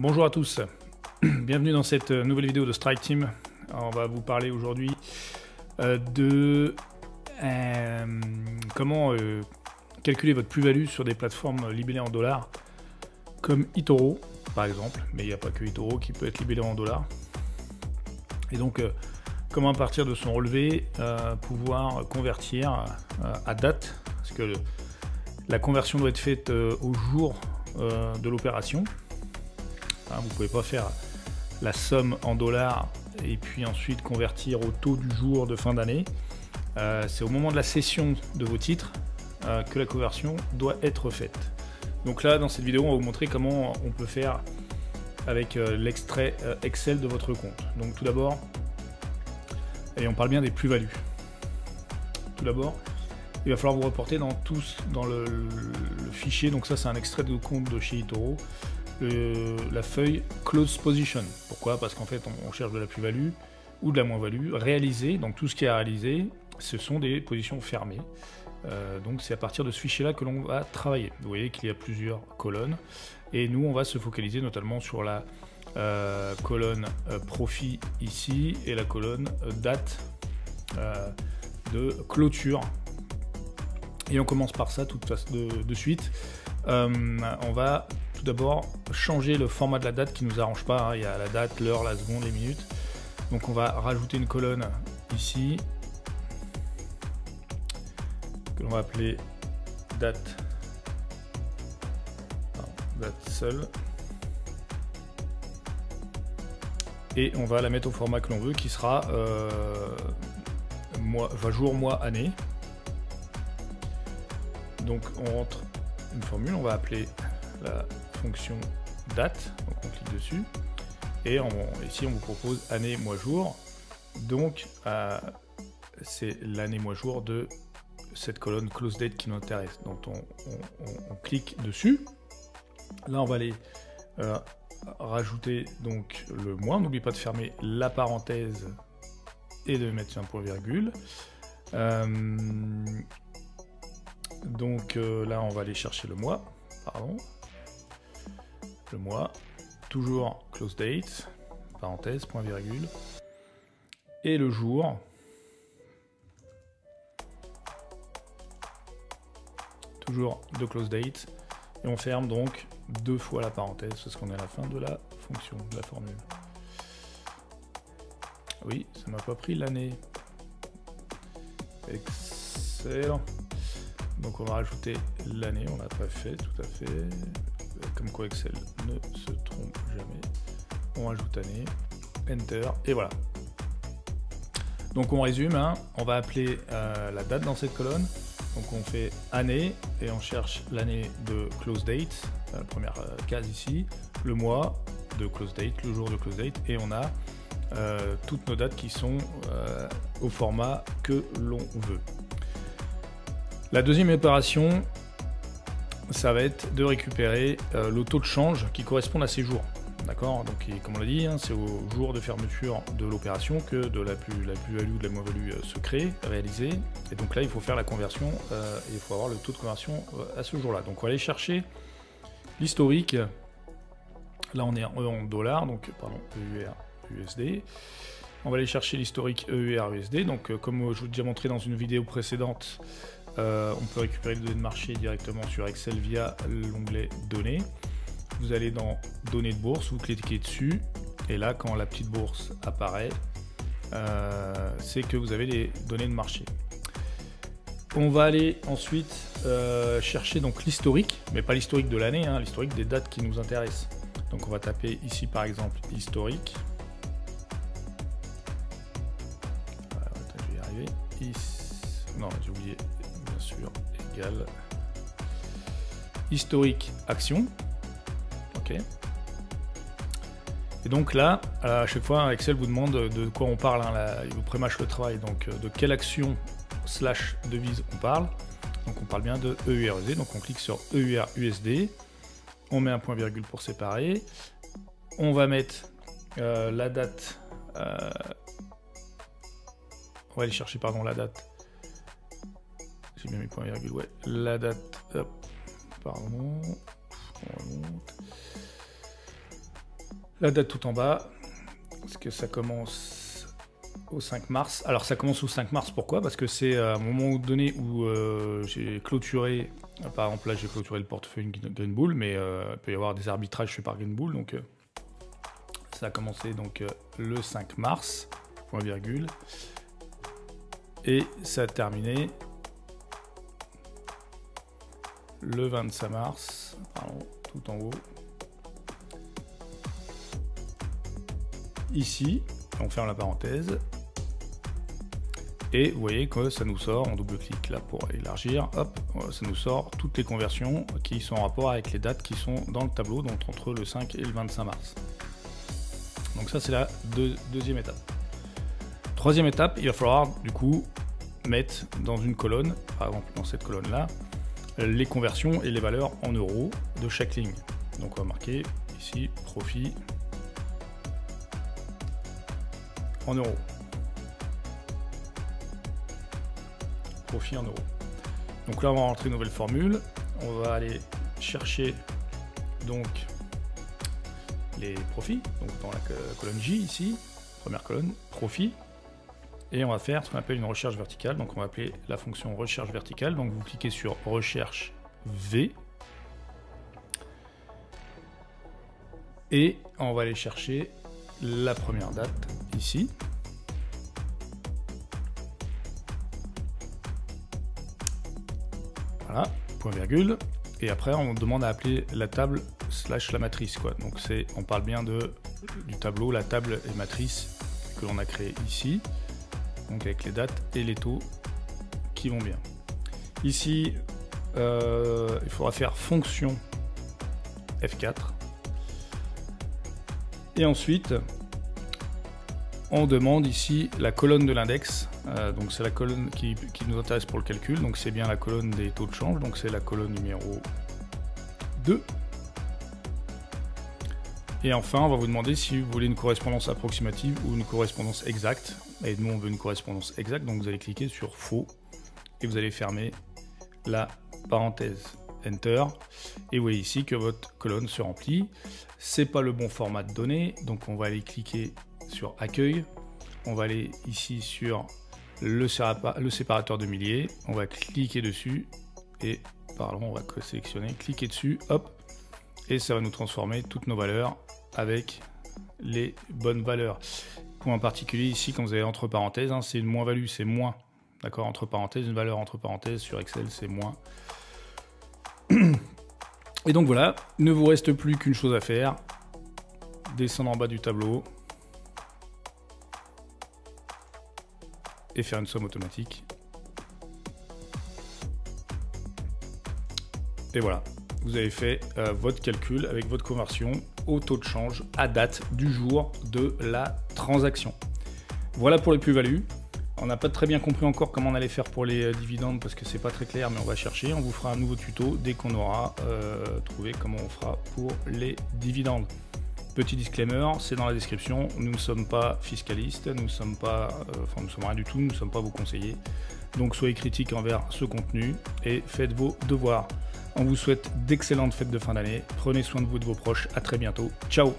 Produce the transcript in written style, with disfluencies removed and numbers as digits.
Bonjour à tous, bienvenue dans cette nouvelle vidéo de Strike Team. Alors, on va vous parler aujourd'hui de comment calculer votre plus-value sur des plateformes libellées en dollars comme eToro par exemple, mais il n'y a pas que eToro qui peut être libellé en dollars. Et donc comment à partir de son relevé pouvoir convertir à date, parce que la conversion doit être faite au jour de l'opération. Vous ne pouvez pas faire la somme en dollars et puis ensuite convertir au taux du jour de fin d'année. C'est au moment de la cession de vos titres que la conversion doit être faite. Donc là, dans cette vidéo, on va vous montrer comment on peut faire avec l'extrait Excel de votre compte. Donc tout d'abord, et on parle bien des plus-values. Tout d'abord, il va falloir vous reporter dans le fichier. Donc ça, c'est un extrait de compte de chez eToro. La feuille Close Position. Pourquoi? Parce qu'en fait, on cherche de la plus-value ou de la moins-value réalisée. Donc tout ce qui est réalisé, ce sont des positions fermées. Donc c'est à partir de ce fichier-là que l'on va travailler. Vous voyez qu'il y a plusieurs colonnes. Et nous, on va se focaliser notamment sur la colonne profit ici et la colonne date de clôture. Et on commence par ça de suite. On va tout d'abord changer le format de la date qui ne nous arrange pas, hein. Il y a la date, l'heure, la seconde, les minutes. Donc on va rajouter une colonne ici que l'on va appeler date, date seule. Et on va la mettre au format que l'on veut, qui sera jour, mois, année. Donc on rentre une formule, on va appeler la fonction date, donc on clique dessus, et ici on vous propose année, mois, jour. Donc c'est l'année, mois, jour de cette colonne close date qui nous intéresse. Donc on clique dessus. Là on va aller rajouter donc le mois. N'oublie pas de fermer la parenthèse et de mettre un point virgule. Donc là on va aller chercher le mois, le mois, toujours close date, parenthèse, point virgule, et le jour, toujours de close date, et on ferme donc deux fois la parenthèse parce qu'on est à la fin de la fonction, de la formule. Oui, ça m'a pas pris l'année. Excellent. Donc on va rajouter l'année, on l'a pas fait, tout à fait. Comme quoi Excel ne se trompe jamais. On rajoute année, Enter, et voilà. Donc on résume, hein. On va appeler la date dans cette colonne. Donc on fait année et on cherche l'année de close date, la première case ici, le mois de close date, le jour de close date, et on a toutes nos dates qui sont au format que l'on veut. La deuxième opération, ça va être de récupérer le taux de change qui correspond à ces jours. D'accord? Donc, comme on l'a dit, hein, c'est au jour de fermeture de l'opération que de la plus-value ou de la moins-value se crée, réalisée. Et donc là, il faut faire la conversion et il faut avoir le taux de conversion à ce jour-là. Donc, on va aller chercher l'historique. Là, on est en dollars, donc, pardon, EUR, USD. On va aller chercher l'historique EUR, USD. Donc, comme je vous ai déjà montré dans une vidéo précédente, on peut récupérer les données de marché directement sur Excel via l'onglet Données. Vous allez dans Données de bourse, vous cliquez dessus, et là, quand la petite bourse apparaît, c'est que vous avez les données de marché. On va aller ensuite chercher donc l'historique, mais pas l'historique de l'année, hein, l'historique des dates qui nous intéressent. Donc on va taper ici par exemple historique. Attends, je vais y arriver. Non, j'ai oublié. Bien sûr, égal historique action. Ok. Et donc là, à chaque fois, Excel vous demande de quoi on parle. Hein, là, il vous prémâche le travail. Donc de quelle action / devise on parle. Donc on parle bien de EURUSD. Donc on clique sur EURUSD. On met un point virgule pour séparer. On va mettre la date. On va aller chercher la date. J'ai bien mis point virgule, ouais. La date, hop, pardon. On remonte. La date tout en bas, parce que ça commence au 5 mars. Alors ça commence au 5 mars, pourquoi? Parce que c'est à un moment donné où j'ai clôturé, par exemple là j'ai clôturé le portefeuille Greenbull, mais il peut y avoir des arbitrages faits par Greenbull, donc ça a commencé donc le 5 mars, point virgule, et ça a terminé le 25 mars, pardon, tout en haut. Ici, on ferme la parenthèse. Et vous voyez que ça nous sort, on double-clique là pour élargir, hop, ça nous sort toutes les conversions qui sont en rapport avec les dates qui sont dans le tableau, donc entre le 5 et le 25 mars. Donc ça c'est la deuxième étape. Troisième étape, il va falloir du coup mettre dans une colonne, par exemple dans cette colonne-là, les conversions et les valeurs en euros de chaque ligne. Donc on va marquer ici profit en euros. Profit en euros. Donc là on va rentrer une nouvelle formule. On va aller chercher donc les profits, donc dans la colonne J ici, première colonne, profit. Et on va faire ce qu'on appelle une recherche verticale. Donc on va appeler la fonction recherche verticale. Donc vous cliquez sur recherche V. Et on va aller chercher la première date ici. Voilà, point virgule. Et après on demande à appeler la table / la matrice, quoi. Donc on parle bien du tableau, la table et matrice que l'on a créé ici. Donc avec les dates et les taux qui vont bien. Ici, il faudra faire fonction F4. Et ensuite, on demande ici la colonne de l'index. Donc c'est la colonne qui nous intéresse pour le calcul. Donc c'est bien la colonne des taux de change. Donc c'est la colonne numéro 2. Et enfin, on va vous demander si vous voulez une correspondance approximative ou une correspondance exacte. Et nous, on veut une correspondance exacte. Donc vous allez cliquer sur faux et vous allez fermer la parenthèse. Enter. Et vous voyez ici que votre colonne se remplit. C'est pas le bon format de données. Donc on va aller cliquer sur accueil. On va aller ici sur le séparateur de milliers. On va cliquer dessus et pardon, on va sélectionner, cliquer dessus, hop, et ça va nous transformer toutes nos valeurs avec les bonnes valeurs. Point particulier ici, quand vous avez entre parenthèses, hein, c'est une moins-value, c'est moins. D'accord, entre parenthèses, une valeur entre parenthèses sur Excel, c'est moins. Et donc voilà, il ne vous reste plus qu'une chose à faire. Descendre en bas du tableau. Et faire une somme automatique. Et voilà, vous avez fait votre calcul avec votre conversion au taux de change à date du jour de la transaction. Voilà pour les plus-values. On n'a pas très bien compris encore comment on allait faire pour les dividendes parce que c'est pas très clair, mais on va chercher. On vous fera un nouveau tuto dès qu'on aura trouvé comment on fera pour les dividendes. Petit disclaimer, c'est dans la description, nous ne sommes pas fiscalistes, nous ne sommes pas, nous ne sommes rien du tout, nous ne sommes pas vos conseillers. Donc soyez critiques envers ce contenu et faites vos devoirs. On vous souhaite d'excellentes fêtes de fin d'année, prenez soin de vous et de vos proches, à très bientôt, ciao!